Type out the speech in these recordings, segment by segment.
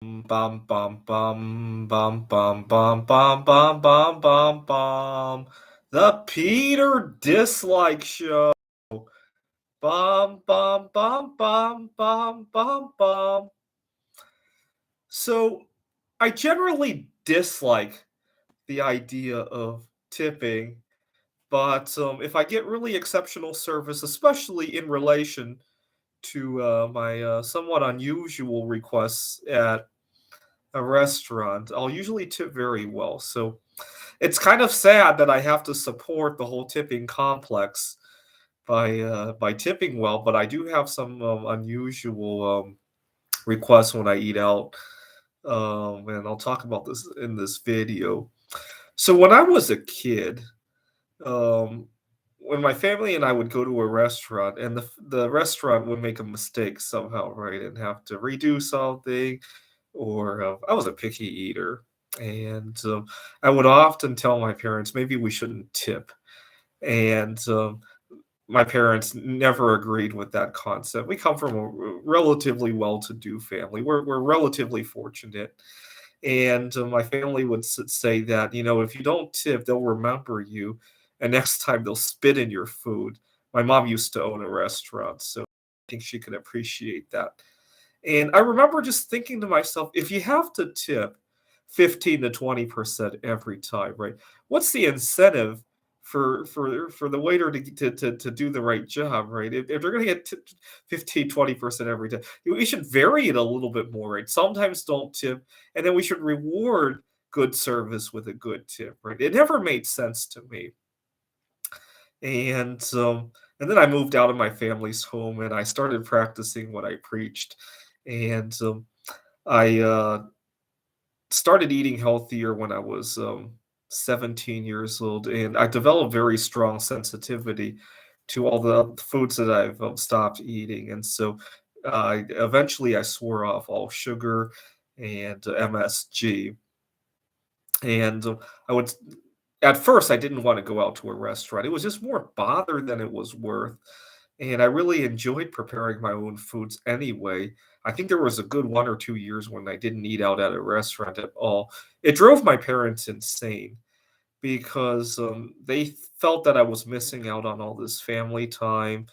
Bum bum bum bum bum bum bum bum bum bum bum. The Peter Dislike Show. Bum bum bum bum bum bum bum. So I generally dislike the idea of tipping, but if I get really exceptional service, especially in relation to my somewhat unusual requests at a restaurant, I'll usually tip very well. So it's kind of sad that I have to support the whole tipping complex by tipping well, but I do have some unusual requests when I eat out, and I'll talk about this in this video. So when I was a kid, um, when my family and I would go to a restaurant, and the restaurant would make a mistake somehow, right, and have to redo something, or I was a picky eater, and I would often tell my parents maybe we shouldn't tip, and my parents never agreed with that concept. We come from a relatively well-to-do family. We're relatively fortunate, and my family would say that if you don't tip, they'll remember you, and next time they'll spit in your food. My mom used to own a restaurant, so I think she could appreciate that. And I remember just thinking to myself, if you have to tip 15 to 20% every time, right? What's the incentive for the waiter to do the right job, right? If they're going to get tipped 15, 20% every time, we should vary it a little bit more, right? Sometimes don't tip, and then we should reward good service with a good tip, right? It never made sense to me. And and then I moved out of my family's home and I started practicing what I preached. And I started eating healthier when I was 17 years old, and I developed very strong sensitivity to all the foods that I've stopped eating. And so eventually I swore off all sugar and MSG. And I would at first I didn't want to go out to a restaurant. It was just more bother than it was worth. And I really enjoyed preparing my own foods anyway. I think there was a good 1 or 2 years when I didn't eat out at a restaurant at all. It drove my parents insane because they felt that I was missing out on all this family time,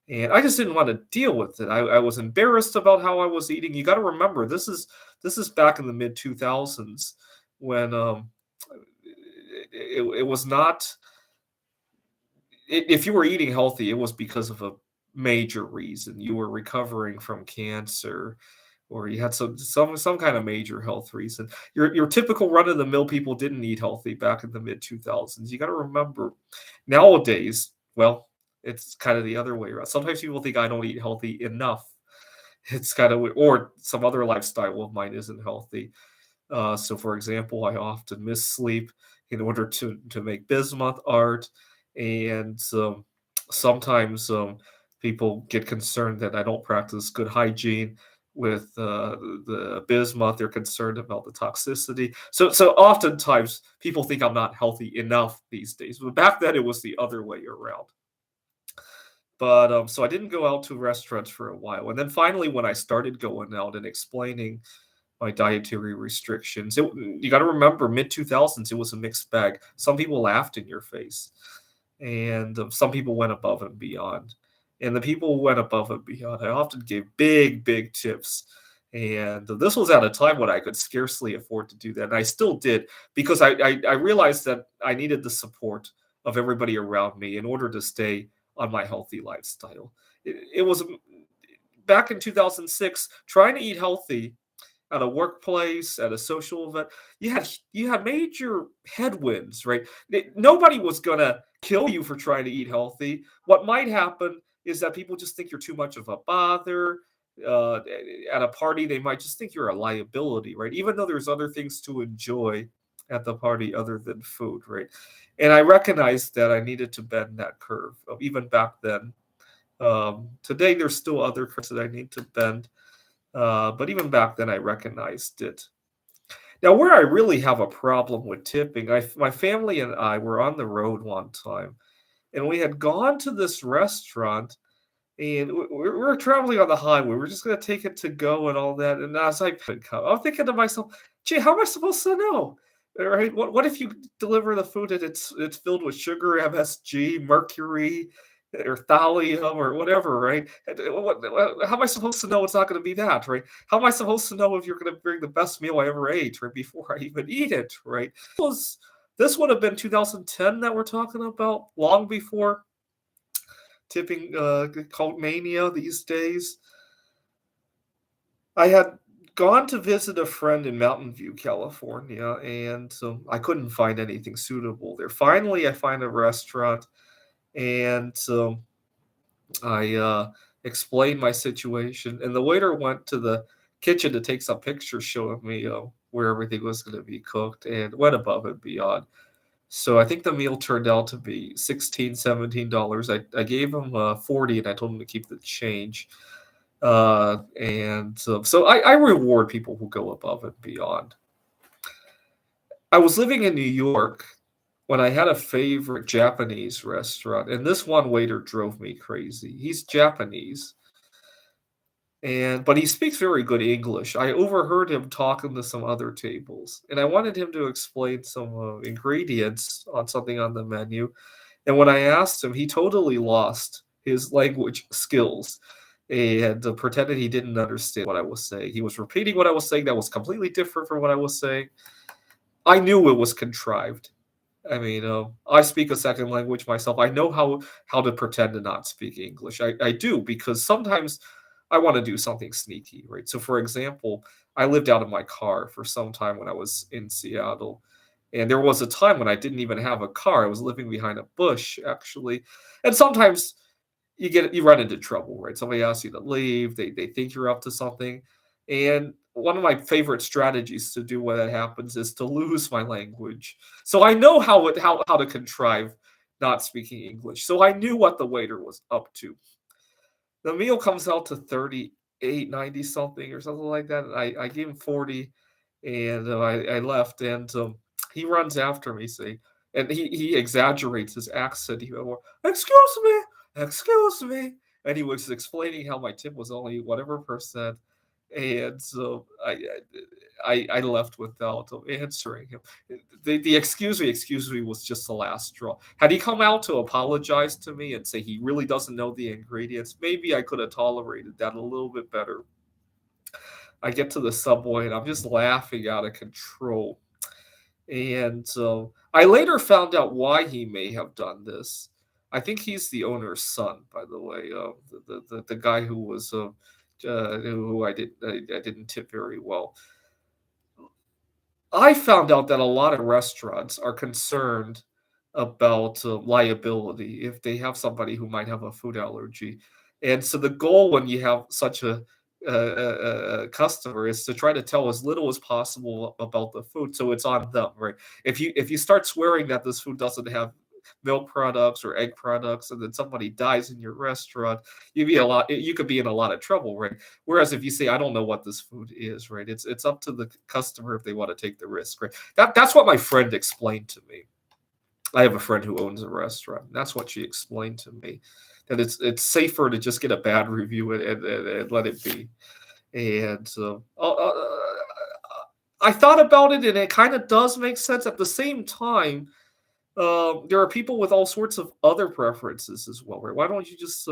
and I just didn't want to deal with it. I was embarrassed about how I was eating. You got to remember, this is back in the mid 2000s when it was not if you were eating healthy, it was because of a major reason. You were recovering from cancer, or you had some kind of major health reason. Your typical run of the mill people didn't eat healthy back in the mid 2000s. You got to remember, nowadays, well, it's kind of the other way around. Sometimes people think I don't eat healthy enough. It's kind of or some other lifestyle of mine isn't healthy. So, for example, I often miss sleep in order to make bismuth art, and sometimes people get concerned that I don't practice good hygiene with the bismuth. They're concerned about the toxicity. So oftentimes people think I'm not healthy enough these days. But back then it was the other way around. But so I didn't go out to restaurants for a while, and then finally, when I started going out and explaining my dietary restrictions. You got to remember, mid 2000s, it was a mixed bag. Some people laughed in your face, and some people went above and beyond. And the people who went above and beyond, I often gave big, big tips. And this was at a time when I could scarcely afford to do that. And I still did because I realized that I needed the support of everybody around me in order to stay on my healthy lifestyle. It was back in 2006, trying to eat healthy at a workplace, at a social event, you had major headwinds, right? Nobody was gonna kill you for trying to eat healthy. What might happen is that people just think you're too much of a bother. Uh, at a party, they might just think you're a liability, right? Even though there's other things to enjoy at the party other than food, right? And I recognized that I needed to bend that curve, even back then. Today, there's still other curves that I need to bend, but even back then, I recognized it. Now, where I really have a problem with tipping, my family and I were on the road one time, and we had gone to this restaurant, And we're traveling on the highway. We're just gonna take it to go and all that. And as I'm thinking to myself, "Gee, how am I supposed to know?" Right? What if you deliver the food and it's filled with sugar, MSG, mercury, or thallium, or whatever, right? And, how am I supposed to know it's not gonna be that, right? How am I supposed to know if you're gonna bring the best meal I ever ate, right, before I even eat it, right? Was this would have been 2010 that we're talking about, long before tipping cult mania these days. I had gone to visit a friend in Mountain View, California, and so I couldn't find anything suitable there. Finally, I find a restaurant, and so I explained my situation, and the waiter went to the kitchen to take some pictures showing me where everything was going to be cooked, and went above and beyond. So I think the meal turned out to be 16, $17. I gave him 40, and I told him to keep the change. And so I reward people who go above and beyond. I was living in New York when I had a favorite Japanese restaurant, and this one waiter drove me crazy. He's Japanese, but he speaks very good English. I overheard him talking to some other tables, and I wanted him to explain some ingredients on something on the menu. And when I asked him, he totally lost his language skills and pretended he didn't understand what I was saying. He was repeating what I was saying that was completely different from what I was saying. I knew it was contrived. I mean, I speak a second language myself. I know how to pretend to not speak English. I do, because sometimes I want to do something sneaky, right? So, for example, I lived out of my car for some time when I was in Seattle, and there was a time when I didn't even have a car. I was living behind a bush, actually, and sometimes you run into trouble, right? Somebody asks you to leave. They think you're up to something, and one of my favorite strategies to do when that happens is to lose my language. So I know how to contrive not speaking English. So I knew what the waiter was up to. The meal comes out to 38.90 something or something like that. And I gave him 40, and I left, and he runs after me, see, and he exaggerates his accent even more. Excuse me, and he was explaining how my tip was only whatever percent, and so I left without answering him. The excuse me was just the last straw. Had he come out to apologize to me and say he really doesn't know the ingredients, maybe I could have tolerated that a little bit better. I get to the subway and I'm just laughing out of control. And I later found out why he may have done this. I think he's the owner's son, by the way. The guy who was who I didn't tip very well. I found out that a lot of restaurants are concerned about liability if they have somebody who might have a food allergy, and so the goal when you have such a customer is to try to tell as little as possible about the food, so it's on them, right? If you start swearing that this food doesn't have milk products or egg products, and then somebody dies in your restaurant, you could be in a lot of trouble, right? Whereas if you say, "I don't know what this food is," right, it's up to the customer if they want to take the risk, right? That's what my friend explained to me. I have a friend who owns a restaurant. That's what she explained to me, that it's safer to just get a bad review and let it be. And I thought about it, and it kind of does make sense. At the same time, there are people with all sorts of other preferences as well, right? Why don't you just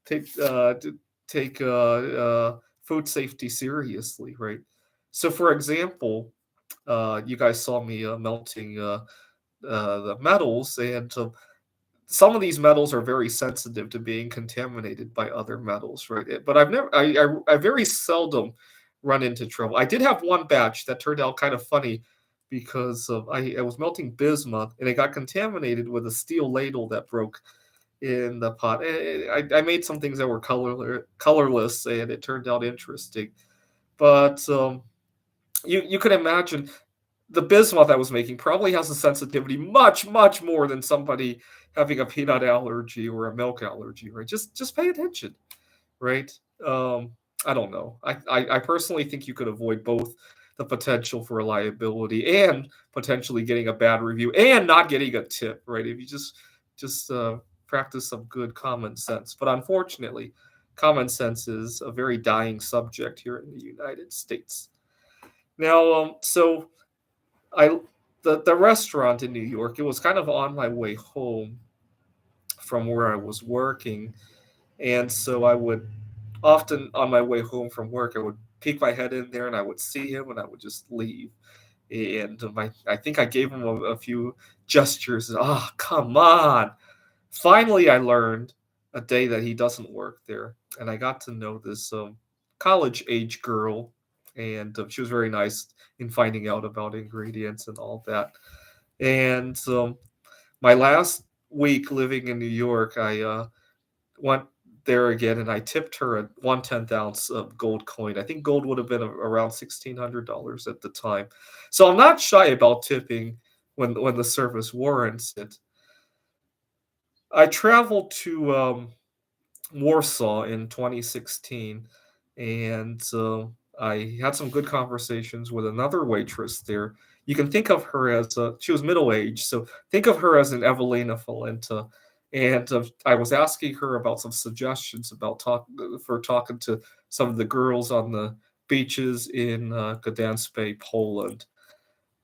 take take food safety seriously, right? So, for example, you guys saw me melting the metals, and some of these metals are very sensitive to being contaminated by other metals, right? But I very seldom run into trouble. I did have one batch that turned out kind of funny because I was melting bismuth and it got contaminated with a steel ladle that broke in the pot. I made some things that were colorless, and it turned out interesting. But you can imagine the bismuth I was making probably has a sensitivity much more than somebody having a peanut allergy or a milk allergy, right? Just pay attention, right? Um, I don't know. I personally think you could avoid both the potential for liability and potentially getting a bad review and not getting a tip, right? If you just practice some good common sense. But unfortunately, common sense is a very dying subject here in the United States. Now, so I the restaurant in New York, it was kind of on my way home from where I was working, and so I would often on my way home from work, I would peek my head in there and I would see him and I would just leave. And I think I gave him a few gestures. Ah, come on. Finally, I learned a day that he doesn't work there, and I got to know this college age girl, and she was very nice in finding out about ingredients and all that. And my last week living in New York, I went there again, and I tipped her a 1/10 ounce of gold coin. I think gold would have been around $1,600 at the time. So I'm not shy about tipping when the service warrants it. I traveled to Warsaw in 2016, and I had some good conversations with another waitress there. You can think of her as she was middle aged, so think of her as an Evelina Valenta. And I was asking her about some suggestions about talking to some of the girls on the beaches in Gdańsk, Poland.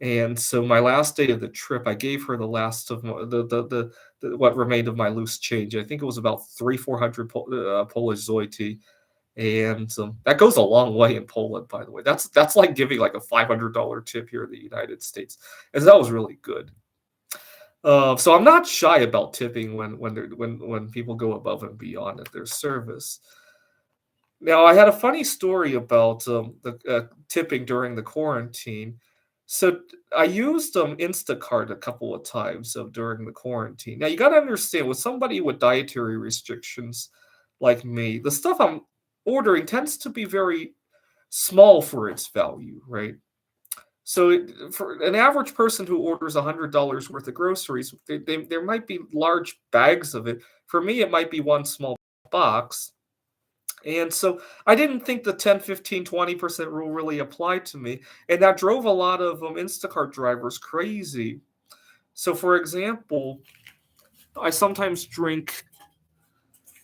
And so my last day of the trip, I gave her the last of the what remained of my loose change. I think it was about 300-400 Polish zloty, and that goes a long way in Poland, by the way. That's like giving like a $500 tip here in the United States, and that was really good. So I'm not shy about tipping when people go above and beyond at their service. Now, I had a funny story about the tipping during the quarantine. So I used Instacart a couple of times during the quarantine. Now you got to understand, with somebody with dietary restrictions like me, the stuff I'm ordering tends to be very small for its value, right? So for an average person who orders $100 worth of groceries, there might be large bags of it. For me, it might be one small box. And so I didn't think the 10, 15, 20% rule really applied to me. And that drove a lot of Instacart drivers crazy. So, for example, I sometimes drink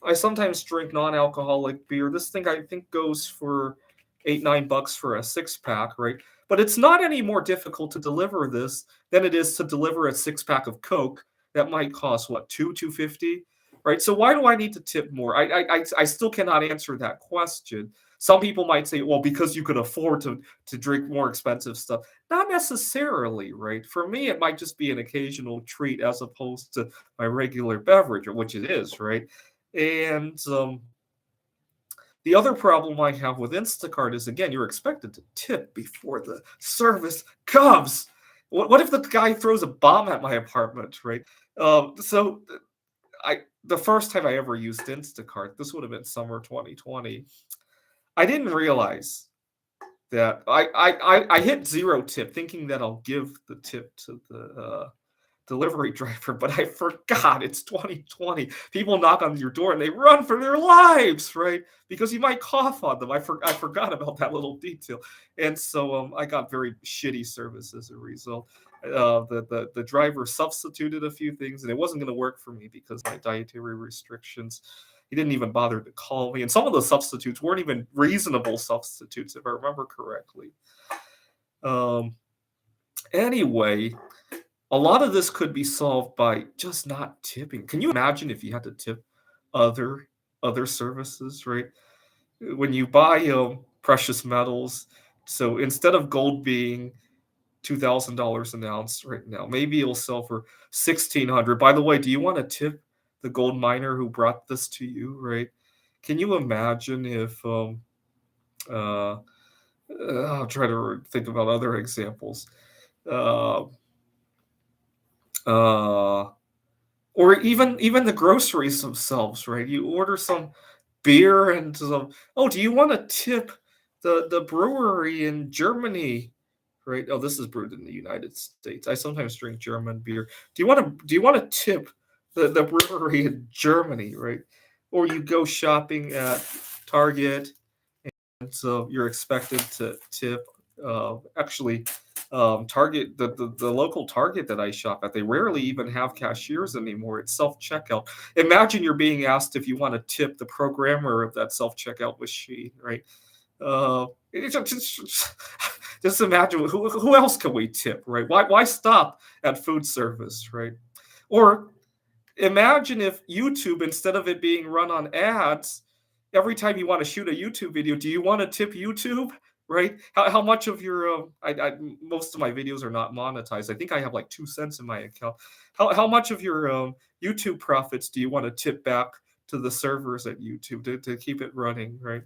I sometimes drink non-alcoholic beer. This thing I think goes for 8, $9 for a 6 pack, right? But it's not any more difficult to deliver this than it is to deliver a 6 pack of Coke that might cost what, 250, right? So why do I need to tip more? I still cannot answer that question. Some people might say, well, because you could afford to drink more expensive stuff. Not necessarily, right? For me, it might just be an occasional treat as opposed to my regular beverage, which it is, right? And the other problem I have with Instacart is, again, you're expected to tip before the service comes. What if the guy throws a bomb at my apartment, right? So the first time I ever used Instacart, this would have been summer 2020. I didn't realize that I hit zero tip, thinking that I'll give the tip to the delivery driver, but I forgot it's 2020. People knock on your door and they run for their lives, right? Because you might cough on them. I forgot about that little detail, and so I got very shitty service as a result. The driver substituted a few things, and it wasn't going to work for me because of my dietary restrictions. He didn't even bother to call me, and some of the substitutes weren't even reasonable substitutes, if I remember correctly. Um, anyway, a lot of this could be solved by just not tipping. Can you imagine if you had to tip other other services, right? When you buy precious metals, so instead of gold being $2,000 an ounce right now, maybe it'll sell for 1,600. By the way, do you want to tip the gold miner who brought this to you, right? Can you imagine if uh, I'll try to think about other examples. Uh, uh, or even the groceries themselves, right? You order some beer and some, oh, do you want to tip the brewery in Germany, right? Oh, this is brewed in the United States. I sometimes drink German beer. Do you want to tip the brewery in Germany, right? Or you go shopping at Target, and so you're expected to tip. Actually, Target, the local Target that I shop at, they rarely even have cashiers anymore. It's self-checkout. Imagine you're being asked if you wanna tip the programmer of that self-checkout machine, right? It's just imagine who else can we tip, right? Why stop at food service, right? Or imagine if YouTube, instead of it being run on ads, every time you want to shoot a YouTube video, do you want to tip YouTube? Right? How much of your most of my videos are not monetized. I think I have like 2 cents in my account. How much of your YouTube profits do you want to tip back to the servers at YouTube to keep it running? Right?